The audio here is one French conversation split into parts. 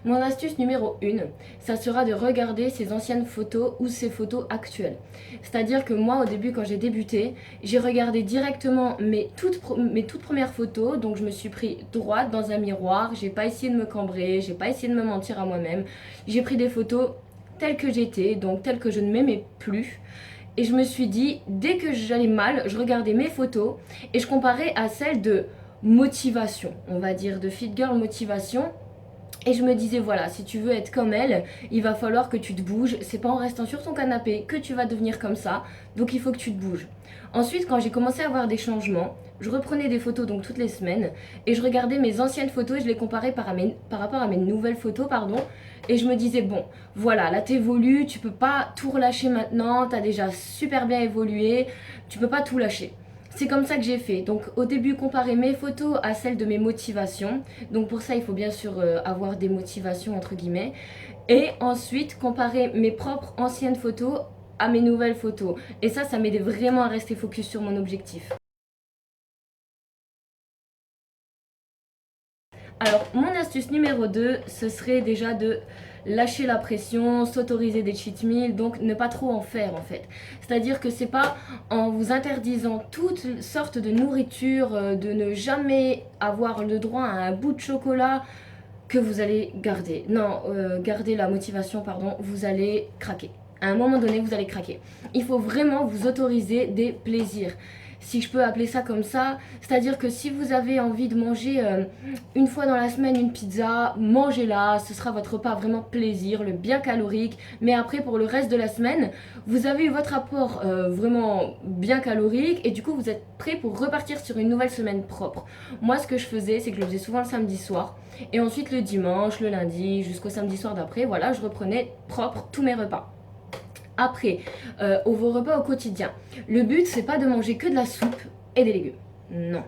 Mon astuce numéro 1, ça sera de regarder ses anciennes photos ou ses photos actuelles. C'est-à-dire que moi, au début, quand j'ai débuté, j'ai regardé directement mes toutes premières photos. Donc, je me suis pris droite dans un miroir. J'ai pas essayé de me cambrer, j'ai pas essayé de me mentir à moi-même. J'ai pris des photos telles que j'étais, donc telles que je ne m'aimais plus. Et je me suis dit, dès que j'allais mal, je regardais mes photos et je comparais à celles de motivation, on va dire, de fit girl motivation. Et je me disais, voilà, si tu veux être comme elle, il va falloir que tu te bouges. C'est pas en restant sur ton canapé que tu vas devenir comme ça. Donc il faut que tu te bouges. Ensuite, quand j'ai commencé à avoir des changements, je reprenais des photos donc toutes les semaines et je regardais mes anciennes photos et je les comparais par rapport à mes nouvelles photos, pardon. Et je me disais, bon, voilà, là t'évolues, tu peux pas tout relâcher maintenant, t'as déjà super bien évolué, tu peux pas tout lâcher. C'est comme ça que j'ai fait. Donc au début, comparer mes photos à celles de mes motivations. Donc pour ça, il faut bien sûr avoir des motivations entre guillemets. Et ensuite, comparer mes propres anciennes photos à mes nouvelles photos. Et ça m'aidait vraiment à rester focus sur mon objectif. Alors, mon astuce numéro 2, ce serait déjà de lâcher la pression, s'autoriser des cheat meals, donc ne pas trop en faire en fait. C'est-à-dire que c'est pas en vous interdisant toutes sortes de nourriture, de ne jamais avoir le droit à un bout de chocolat que vous allez garder. Non, garder la motivation, pardon, vous allez craquer. À un moment donné, vous allez craquer. Il faut vraiment vous autoriser des plaisirs. Si je peux appeler ça comme ça, c'est-à-dire que si vous avez envie de manger une fois dans la semaine une pizza, mangez-la, ce sera votre repas vraiment plaisir, le bien calorique. Mais après, pour le reste de la semaine, vous avez eu votre apport vraiment bien calorique et du coup, vous êtes prêt pour repartir sur une nouvelle semaine propre. Moi, ce que je faisais, c'est que je le faisais souvent le samedi soir. Et ensuite le dimanche, le lundi, jusqu'au samedi soir d'après, voilà, je reprenais propre tous mes repas. Après, vos repas au quotidien, le but c'est pas de manger que de la soupe et des légumes. Non.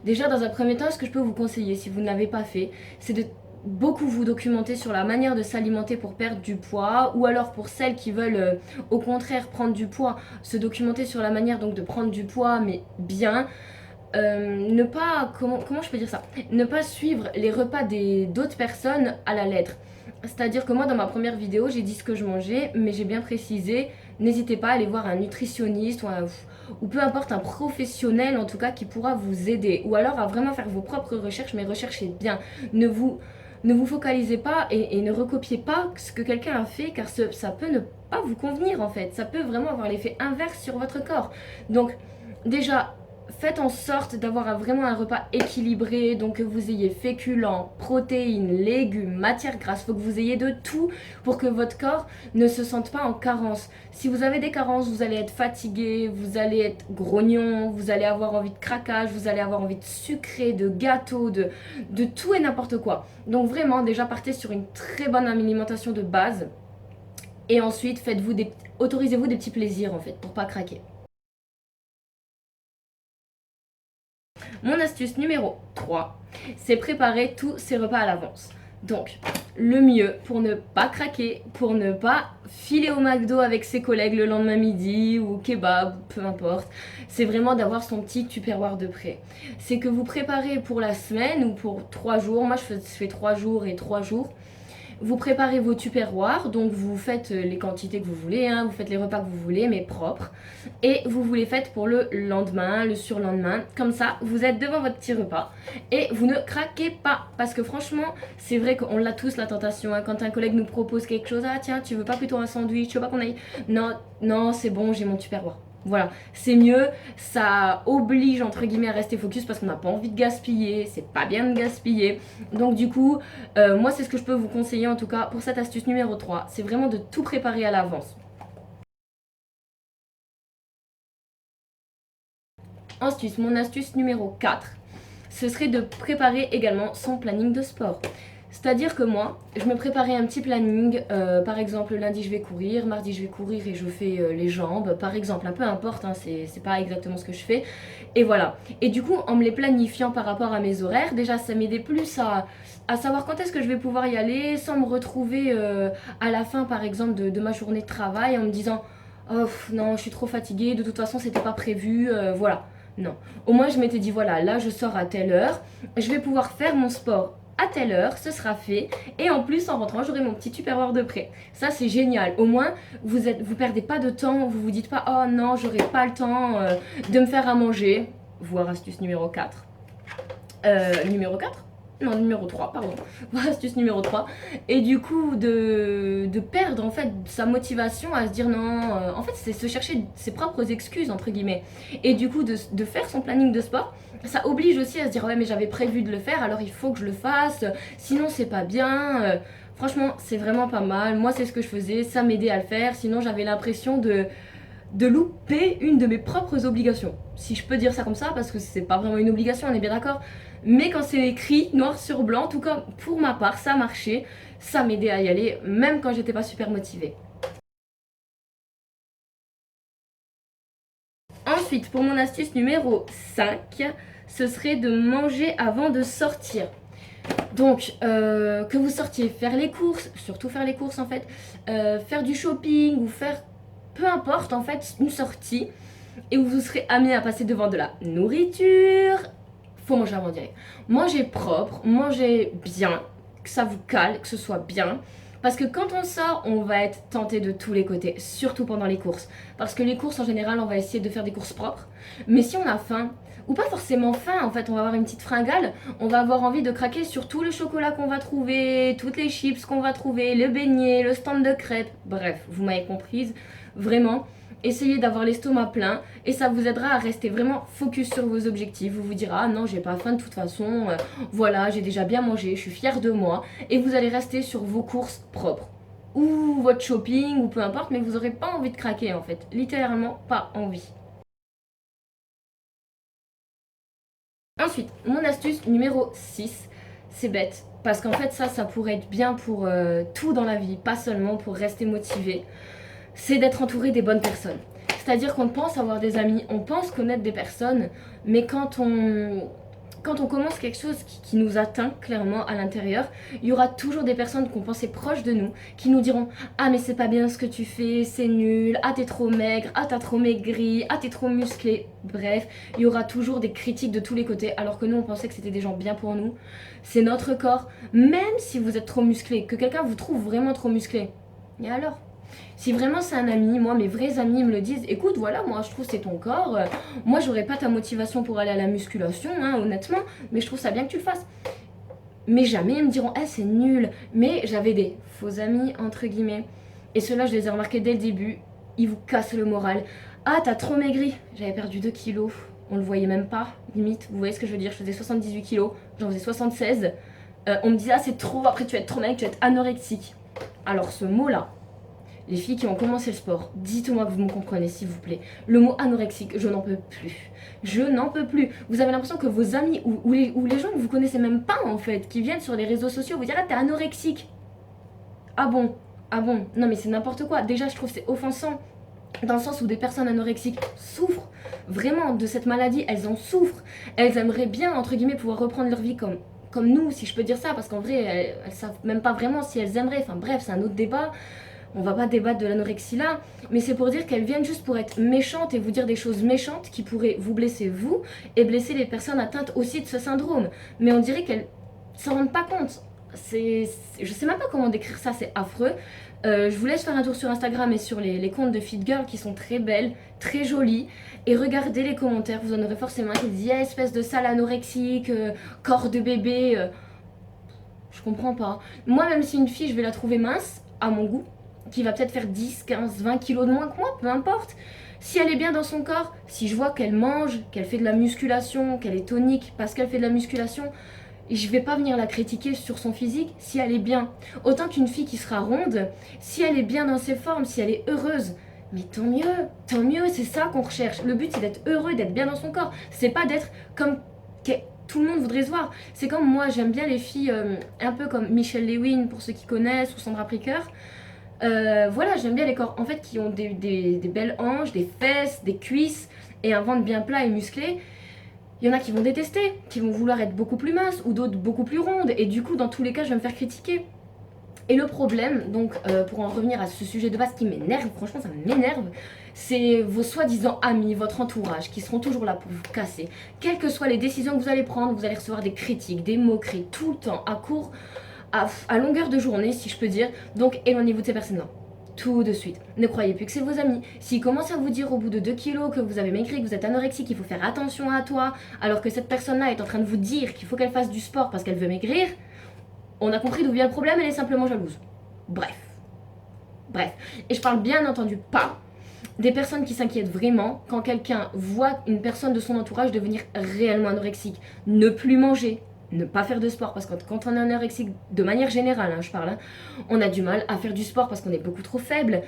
Déjà dans un premier temps, ce que je peux vous conseiller si vous ne l'avez pas fait, c'est de beaucoup vous documenter sur la manière de s'alimenter pour perdre du poids ou alors pour celles qui veulent au contraire prendre du poids, se documenter sur la manière donc de prendre du poids mais bien. Ne pas, comment je peux dire ça, ne pas suivre les repas d'autres personnes à la lettre. C'est-à-dire que moi, dans ma première vidéo, j'ai dit ce que je mangeais, mais j'ai bien précisé, n'hésitez pas à aller voir un nutritionniste ou peu importe, un professionnel en tout cas qui pourra vous aider. Ou alors à vraiment faire vos propres recherches, mais recherchez bien. Ne vous, ne vous focalisez pas et ne recopiez pas ce que quelqu'un a fait, car ça peut ne pas vous convenir en fait. Ça peut vraiment avoir l'effet inverse sur votre corps. Donc, déjà, faites en sorte d'avoir vraiment un repas équilibré, donc que vous ayez féculents, protéines, légumes, matières grasses, il faut que vous ayez de tout pour que votre corps ne se sente pas en carence. Si vous avez des carences, vous allez être fatigué, vous allez être grognon, vous allez avoir envie de craquage, vous allez avoir envie de sucré, de gâteau, de tout et n'importe quoi. Donc vraiment, déjà partez sur une très bonne alimentation de base et ensuite autorisez-vous des petits plaisirs en fait pour pas craquer. Mon astuce numéro 3, c'est préparer tous ses repas à l'avance. Donc, le mieux pour ne pas craquer, pour ne pas filer au McDo avec ses collègues le lendemain midi ou au kebab, peu importe, c'est vraiment d'avoir son petit tupperware de prêt. C'est que vous préparez pour la semaine ou pour 3 jours. Moi, je fais 3 jours et 3 jours. Vous préparez vos tupperwares, donc vous faites les quantités que vous voulez, hein, vous faites les repas que vous voulez, mais propres. Et vous les faites pour le lendemain, le surlendemain. Comme ça, vous êtes devant votre petit repas et vous ne craquez pas. Parce que franchement, c'est vrai qu'on l'a tous la tentation. Hein, quand un collègue nous propose quelque chose, ah tiens, tu veux pas plutôt un sandwich, tu veux pas qu'on aille... Non, non, c'est bon, j'ai mon tupperware. Voilà, c'est mieux, ça oblige entre guillemets à rester focus parce qu'on n'a pas envie de gaspiller, c'est pas bien de gaspiller. Donc du coup, moi c'est ce que je peux vous conseiller en tout cas pour cette astuce numéro 3, c'est vraiment de tout préparer à l'avance. Ensuite, mon astuce numéro 4, ce serait de préparer également son planning de sport. C'est-à-dire que moi, je me préparais un petit planning, par exemple lundi je vais courir, mardi je vais courir et je fais les jambes, par exemple, peu importe, hein, c'est pas exactement ce que je fais, et voilà. Et du coup, en me les planifiant par rapport à mes horaires, déjà ça m'aidait plus à savoir quand est-ce que je vais pouvoir y aller, sans me retrouver à la fin par exemple de ma journée de travail en me disant « Oh non, je suis trop fatiguée, de toute façon c'était pas prévu, voilà ». Non, au moins je m'étais dit voilà, là je sors à telle heure, je vais pouvoir faire mon sport à telle heure, ce sera fait. Et en plus, en rentrant, j'aurai mon petit tupperware de prêt. Ça, c'est génial. Au moins, vous perdez pas de temps. Vous vous dites pas, oh non, j'aurai pas le temps de me faire à manger. Voire astuce numéro 4. Numéro 4 non, numéro 3, pardon. Voilà, astuce numéro 3. Et du coup, de perdre en fait sa motivation à se dire non. En fait, c'est se chercher ses propres excuses, entre guillemets. Et du coup, de faire son planning de sport, ça oblige aussi à se dire ouais, mais j'avais prévu de le faire, alors il faut que je le fasse. Sinon, c'est pas bien. Franchement, c'est vraiment pas mal. Moi, c'est ce que je faisais. Ça m'aidait à le faire. Sinon, j'avais l'impression de louper une de mes propres obligations. Si je peux dire ça comme ça, parce que c'est pas vraiment une obligation, on est bien d'accord. Mais quand c'est écrit noir sur blanc, en tout cas pour ma part, ça marchait, ça m'aidait à y aller, même quand j'étais pas super motivée. Ensuite, pour mon astuce numéro 5, ce serait de manger avant de sortir. Donc, que vous sortiez faire les courses, surtout faire les courses en fait, faire du shopping ou faire peu importe en fait une sortie et où vous serez amené à passer devant de la nourriture, faut manger avant d'y aller. Mangez propre, mangez bien, que ça vous cale, que ce soit bien. Parce que quand on sort, on va être tenté de tous les côtés, surtout pendant les courses. Parce que les courses, en général, on va essayer de faire des courses propres. Mais si on a faim, ou pas forcément faim, en fait, on va avoir une petite fringale, on va avoir envie de craquer sur tout le chocolat qu'on va trouver, toutes les chips qu'on va trouver, le beignet, le stand de crêpes. Bref, vous m'avez comprise, vraiment. Essayez d'avoir l'estomac plein et ça vous aidera à rester vraiment focus sur vos objectifs. Vous vous direz ah non j'ai pas faim de toute façon, voilà j'ai déjà bien mangé, je suis fière de moi et vous allez rester sur vos courses propres ou votre shopping ou peu importe mais vous n'aurez pas envie de craquer en fait, littéralement pas envie. Ensuite, mon astuce numéro 6, c'est bête parce qu'en fait ça pourrait être bien pour tout dans la vie, pas seulement pour rester motivé. C'est d'être entouré des bonnes personnes. C'est-à-dire qu'on pense avoir des amis, on pense connaître des personnes, mais quand on commence quelque chose qui nous atteint clairement à l'intérieur, il y aura toujours des personnes qu'on pensait proches de nous qui nous diront ah mais c'est pas bien ce que tu fais, c'est nul, ah t'es trop maigre, ah t'as trop maigri, ah t'es trop musclé. Bref, il y aura toujours des critiques de tous les côtés alors que nous on pensait que c'était des gens bien pour nous. C'est notre corps, même si vous êtes trop musclé, que quelqu'un vous trouve vraiment trop musclé. Et alors si vraiment c'est un ami, moi mes vrais amis me le disent, écoute voilà moi je trouve c'est ton corps, moi j'aurais pas ta motivation pour aller à la musculation hein, honnêtement, mais je trouve ça bien que tu le fasses. Mais jamais ils me diront eh c'est nul, mais j'avais des faux amis entre guillemets, et ceux-là je les ai remarqués dès le début, ils vous cassent le moral. Ah t'as trop maigri, j'avais perdu 2 kilos, on le voyait même pas, limite, vous voyez ce que je veux dire, je faisais 78 kilos, j'en faisais 76, on me disait ah c'est trop, après tu vas être trop maigre, tu vas être anorexique. Alors ce mot là, les filles qui ont commencé le sport, dites-moi que vous me comprenez s'il vous plaît. Le mot anorexique, je n'en peux plus. Je n'en peux plus. Vous avez l'impression que vos amis ou les gens que vous connaissez même pas en fait, qui viennent sur les réseaux sociaux vous dire ah t'es anorexique. Ah bon. Ah bon. Non mais c'est n'importe quoi. Déjà je trouve que c'est offensant. Dans le sens où des personnes anorexiques souffrent vraiment de cette maladie, elles en souffrent. Elles aimeraient bien, entre guillemets, pouvoir reprendre leur vie comme nous, si je peux dire ça, parce qu'en vrai, elles savent même pas vraiment si elles aimeraient. Enfin bref, c'est un autre débat. On va pas débattre de l'anorexie là, mais c'est pour dire qu'elles viennent juste pour être méchantes et vous dire des choses méchantes qui pourraient vous blesser vous et blesser les personnes atteintes aussi de ce syndrome. Mais on dirait qu'elles s'en rendent pas compte. Je sais même pas comment décrire ça, c'est affreux. Je vous laisse faire un tour sur Instagram et sur les comptes de Fit Girl qui sont très belles, très jolies. Et regardez les commentaires, vous en aurez forcément qui disent yeah, espèce de sale anorexique, corps de bébé. Je comprends pas. Moi, même si une fille, je vais la trouver mince, à mon goût, qui va peut-être faire 10, 15, 20 kilos de moins que moi, peu importe. Si elle est bien dans son corps, si je vois qu'elle mange, qu'elle fait de la musculation, qu'elle est tonique parce qu'elle fait de la musculation, je vais pas venir la critiquer sur son physique si elle est bien. Autant qu'une fille qui sera ronde, si elle est bien dans ses formes, si elle est heureuse, mais tant mieux, c'est ça qu'on recherche. Le but c'est d'être heureux, d'être bien dans son corps. C'est pas d'être comme tout le monde voudrait se voir. C'est comme moi, j'aime bien les filles un peu comme Michelle Lewin pour ceux qui connaissent ou Sandra Pricker. Voilà, j'aime bien les corps en fait qui ont des belles hanches, des fesses, des cuisses et un ventre bien plat et musclé. Il y en a qui vont détester, qui vont vouloir être beaucoup plus minces ou d'autres beaucoup plus rondes et du coup dans tous les cas je vais me faire critiquer. Et le problème, donc pour en revenir à ce sujet de base qui m'énerve, franchement ça m'énerve, c'est vos soi-disant amis, votre entourage qui seront toujours là pour vous casser. Quelles que soient les décisions que vous allez prendre, vous allez recevoir des critiques, des moqueries, tout le temps, à longueur de journée si je peux dire. Donc éloignez-vous de ces personnes-là. Tout de suite. Ne croyez plus que c'est vos amis. S'ils commencent à vous dire au bout de 2 kilos que vous avez maigri, que vous êtes anorexique, qu'il faut faire attention à toi, alors que cette personne-là est en train de vous dire qu'il faut qu'elle fasse du sport parce qu'elle veut maigrir, on a compris d'où vient le problème, elle est simplement jalouse. Bref. Bref. Et je parle bien entendu pas des personnes qui s'inquiètent vraiment quand quelqu'un voit une personne de son entourage devenir réellement anorexique. Ne plus manger, ne pas faire de sport, parce que quand on est anorexique, de manière générale, je parle, on a du mal à faire du sport parce qu'on est beaucoup trop faible.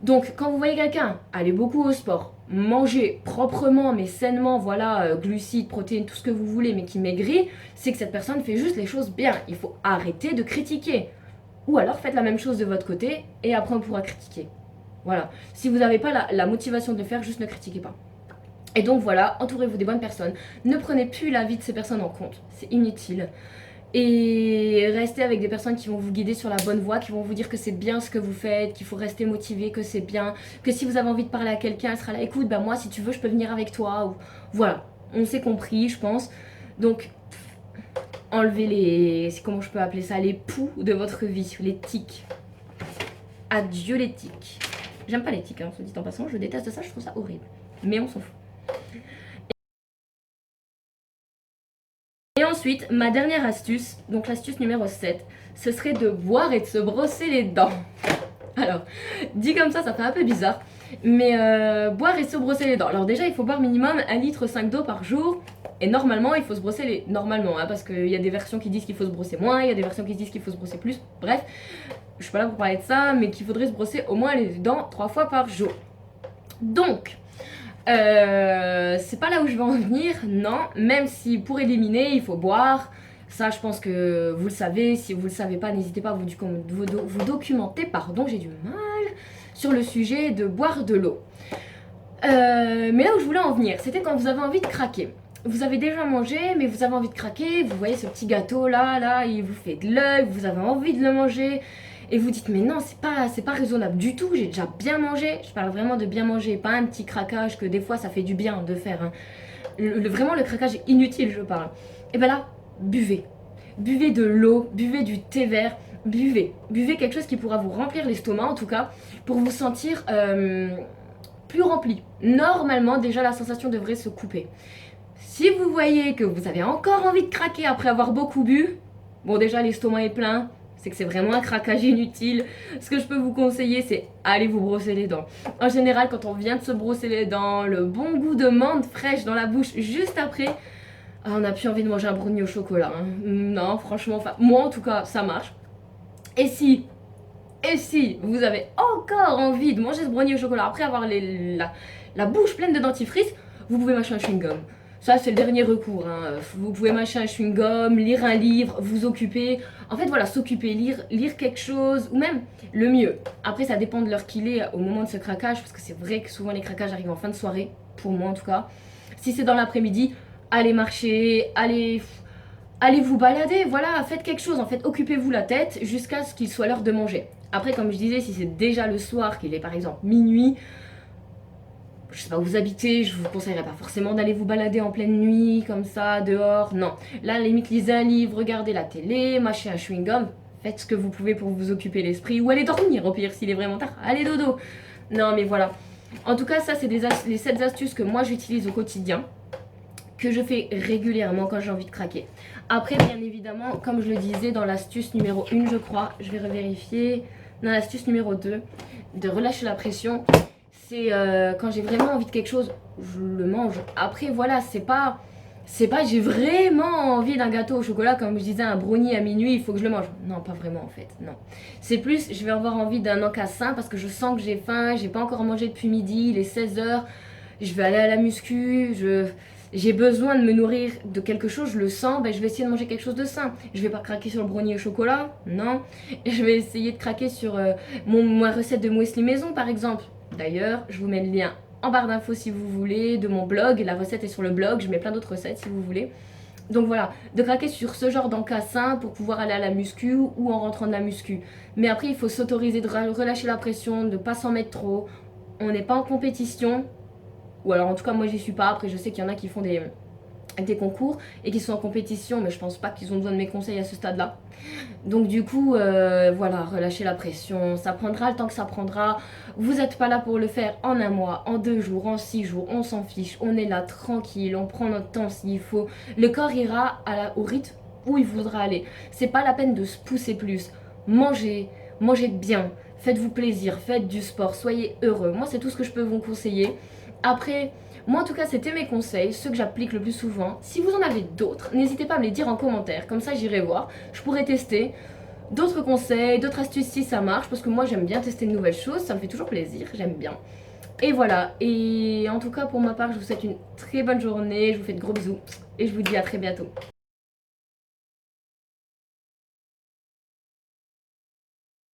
Donc quand vous voyez quelqu'un aller beaucoup au sport, manger proprement mais sainement, voilà, glucides, protéines, tout ce que vous voulez, mais qui maigrit, c'est que cette personne fait juste les choses bien. Il faut arrêter de critiquer. Ou alors faites la même chose de votre côté et après on pourra critiquer. Voilà. Si vous n'avez pas la motivation de le faire, juste ne critiquez pas. Et donc voilà, entourez-vous des bonnes personnes. Ne prenez plus la vie de ces personnes en compte. C'est inutile. Et restez avec des personnes qui vont vous guider sur la bonne voie, qui vont vous dire que c'est bien ce que vous faites, qu'il faut rester motivé, que c'est bien, que si vous avez envie de parler à quelqu'un, elle sera là, écoute, bah moi si tu veux, je peux venir avec toi. Ou... Voilà, on s'est compris, je pense. Donc, enlevez les, comment je peux appeler ça, les poux de votre vie, les tics. Adieu les tics. J'aime pas les tics, hein, soit dit en passant, je déteste ça, je trouve ça horrible. Mais on s'en fout. Et ensuite, ma dernière astuce, donc l'astuce numéro 7, ce serait de boire et de se brosser les dents. Alors, dit comme ça fait un peu bizarre, mais boire et se brosser les dents. Alors déjà, il faut boire minimum 1,5 litre d'eau par jour, et normalement, il faut se brosser les... Normalement, hein, parce qu'il y a des versions qui disent qu'il faut se brosser moins, il y a des versions qui disent qu'il faut se brosser plus, bref, je suis pas là pour parler de ça, mais qu'il faudrait se brosser au moins les dents 3 fois par jour. Donc... c'est pas là où je vais en venir, non, même si pour éliminer il faut boire, ça je pense que vous le savez, si vous le savez pas n'hésitez pas à vous documenter, pardon j'ai du mal, sur le sujet de boire de l'eau. Mais là où je voulais en venir, c'était quand vous avez envie de craquer. Vous avez déjà mangé, mais vous avez envie de craquer, vous voyez ce petit gâteau là, il vous fait de l'œil, vous avez envie de le manger, et vous dites mais non c'est pas raisonnable du tout, j'ai déjà bien mangé. Je parle vraiment de bien manger, pas un petit craquage que des fois ça fait du bien de faire, hein. Vraiment le craquage inutile je parle. Et ben là, buvez de l'eau, buvez du thé vert, buvez quelque chose qui pourra vous remplir l'estomac en tout cas, pour vous sentir plus rempli. Normalement déjà la sensation devrait se couper. Si vous voyez que vous avez encore envie de craquer après avoir beaucoup bu, bon déjà l'estomac est plein, c'est que c'est vraiment un craquage inutile. Ce que je peux vous conseiller, c'est aller vous brosser les dents. En général, quand on vient de se brosser les dents, le bon goût de menthe fraîche dans la bouche juste après, on n'a plus envie de manger un brownie au chocolat, hein. Non, franchement, moi en tout cas, ça marche. Et si vous avez encore envie de manger ce brownie au chocolat après avoir la bouche pleine de dentifrice, vous pouvez mâcher un chewing-gum. Ça, c'est le dernier recours, hein. Vous pouvez mâcher un chewing-gum, lire un livre, vous occuper. En fait, voilà, s'occuper, lire quelque chose, ou même le mieux. Après, ça dépend de l'heure qu'il est au moment de ce craquage, parce que c'est vrai que souvent les craquages arrivent en fin de soirée, pour moi en tout cas. Si c'est dans l'après-midi, allez marcher, allez vous balader, voilà, faites quelque chose. En fait, occupez-vous la tête jusqu'à ce qu'il soit l'heure de manger. Après, comme je disais, si c'est déjà le soir, qu'il est par exemple minuit, je sais pas où vous habitez, je vous conseillerais pas forcément d'aller vous balader en pleine nuit, comme ça, dehors, non. Là, à la limite, lisez un livre, regardez la télé, mâchez un chewing-gum, faites ce que vous pouvez pour vous occuper l'esprit, ou allez dormir, au pire, s'il est vraiment tard, allez dodo. Non, mais voilà. En tout cas, ça, c'est les 7 astuces que moi, j'utilise au quotidien, que je fais régulièrement quand j'ai envie de craquer. Après, bien évidemment, comme je le disais dans l'astuce numéro 1, je crois, je vais revérifier, dans l'astuce numéro 2, de relâcher la pression, c'est quand j'ai vraiment envie de quelque chose, je le mange. Après, voilà, c'est pas j'ai vraiment envie d'un gâteau au chocolat, comme je disais, un brownie à minuit, il faut que je le mange. Non, pas vraiment en fait, non. C'est plus, je vais avoir envie d'un encassin parce que je sens que j'ai faim, j'ai pas encore mangé depuis midi, il est 16h, je vais aller à la muscu, j'ai besoin de me nourrir de quelque chose, je le sens, ben je vais essayer de manger quelque chose de sain. Je vais pas craquer sur le brownie au chocolat, non. Et je vais essayer de craquer sur ma recette de muesli maison par exemple. D'ailleurs, je vous mets le lien en barre d'infos si vous voulez, de mon blog. La recette est sur le blog, je mets plein d'autres recettes si vous voulez. Donc voilà, de craquer sur ce genre d'encassin pour pouvoir aller à la muscu ou en rentrant de la muscu. Mais après, il faut s'autoriser de relâcher la pression, de ne pas s'en mettre trop. On n'est pas en compétition. Ou alors en tout cas, moi j'y suis pas. Après, je sais qu'il y en a qui font des concours et qui sont en compétition, mais je pense pas qu'ils ont besoin de mes conseils à ce stade-là. Donc du coup, voilà, relâchez la pression, ça prendra le temps que ça prendra. Vous n'êtes pas là pour le faire en un mois, en 2 jours, en 6 jours, on s'en fiche, on est là tranquille, on prend notre temps s'il faut. Le corps ira au rythme où il voudra aller. C'est pas la peine de se pousser plus. Mangez, mangez bien, faites-vous plaisir, faites du sport, soyez heureux. Moi, c'est tout ce que je peux vous conseiller. Après, moi en tout cas c'était mes conseils, ceux que j'applique le plus souvent. Si vous en avez d'autres, n'hésitez pas à me les dire en commentaire, comme ça j'irai voir. Je pourrais tester d'autres conseils, d'autres astuces si ça marche, parce que moi j'aime bien tester de nouvelles choses, ça me fait toujours plaisir, j'aime bien. Et voilà, et en tout cas pour ma part je vous souhaite une très bonne journée, je vous fais de gros bisous, et je vous dis à très bientôt.